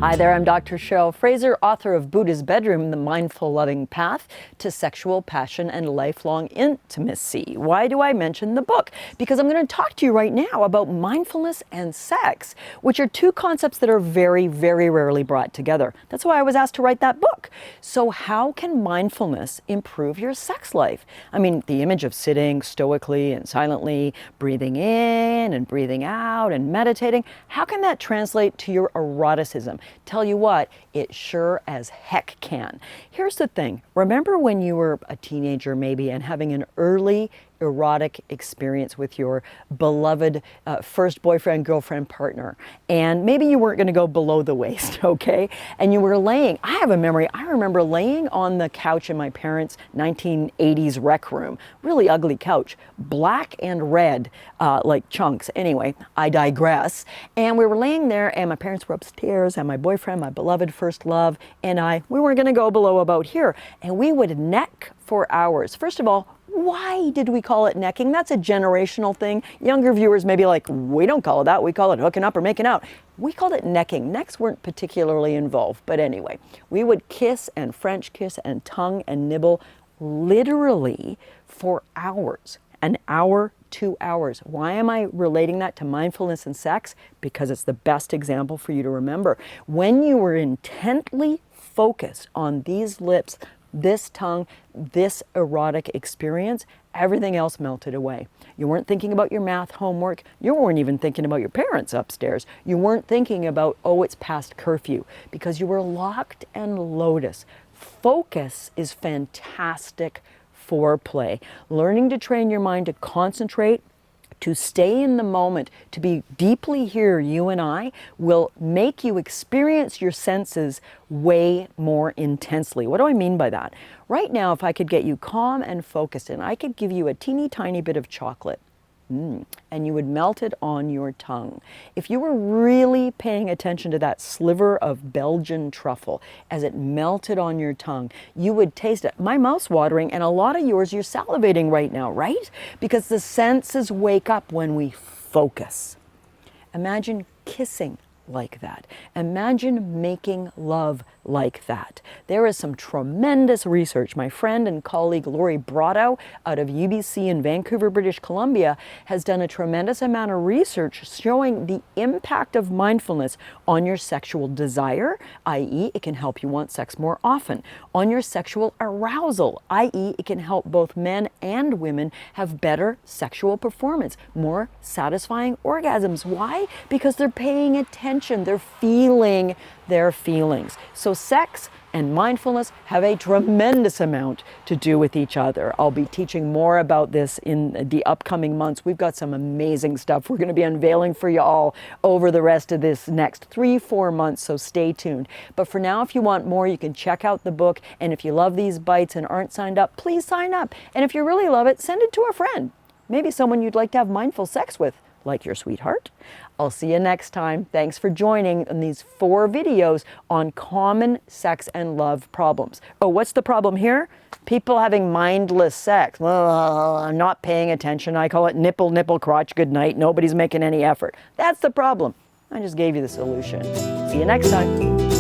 Hi there, I'm Dr. Cheryl Fraser, author of Buddha's Bedroom, The Mindful Loving Path to Sexual Passion and Lifelong Intimacy. Why do I mention the book? Because I'm going to talk to you right now about mindfulness and sex, which are two concepts that are very, very rarely brought together. That's why I was asked to write that book. So how can mindfulness improve your sex life? I mean, the image of sitting stoically and silently, breathing in and breathing out and meditating, how can that translate to your eroticism? Tell you what, it sure as heck can. Here's the thing. Remember when you were a teenager maybe and having an early erotic experience with your beloved first boyfriend, girlfriend, partner, and maybe you weren't going to go below the waist, okay? And you were laying, I have a memory, I remember laying on the couch in my parents' 1980s rec room, really ugly couch, black and red, like chunks. Anyway, I digress. And we were laying there and my parents were upstairs and my boyfriend, my beloved first love, and we weren't going to go below about here. And we would neck for hours. First of all, why did we call it necking? That's a generational thing. Younger viewers may be like, we don't call it that. We call it hooking up or making out. We called it necking. Necks weren't particularly involved. But anyway, we would kiss and French kiss and tongue and nibble literally for hours. An hour, 2 hours. Why am I relating that to mindfulness and sex? Because it's the best example for you to remember. When you were intently focused on these lips, this tongue, this erotic experience, everything else melted away. You weren't thinking about your math homework. You weren't even thinking about your parents upstairs. You weren't thinking about, oh, it's past curfew, because you were locked and lotus. Focus is fantastic foreplay. Learning to train your mind to concentrate, to stay in the moment, to be deeply here, you and I, will make you experience your senses way more intensely. What do I mean by that? Right now, if I could get you calm and focused and I could give you a teeny tiny bit of chocolate, and you would melt it on your tongue. If you were really paying attention to that sliver of Belgian truffle as it melted on your tongue, you would taste it. My mouth's watering, and a lot of yours, you're salivating right now, right? Because the senses wake up when we focus. Imagine kissing like that. Imagine making love like that. There is some tremendous research. My friend and colleague Lori Brotto out of UBC in Vancouver, British Columbia, has done a tremendous amount of research showing the impact of mindfulness on your sexual desire, i.e. it can help you want sex more often, on your sexual arousal, i.e. it can help both men and women have better sexual performance, more satisfying orgasms. Why? Because they're paying attention, they're feeling their feelings. So sex and mindfulness have a tremendous amount to do with each other. I'll be teaching more about this in the upcoming months. We've got some amazing stuff we're going to be unveiling for you all over the rest of this next 3-4 months, so stay tuned. But for now, if you want more, you can check out the book, and if you love these bites and aren't signed up, please sign up. And if you really love it, send it to a friend. Maybe someone you'd like to have mindful sex with, like your sweetheart. I'll see you next time. Thanks for joining in these 4 videos on common sex and love problems. Oh, what's the problem here? People having mindless sex. Not paying attention. I call it nipple, nipple, crotch, goodnight. Nobody's making any effort. That's the problem. I just gave you the solution. See you next time.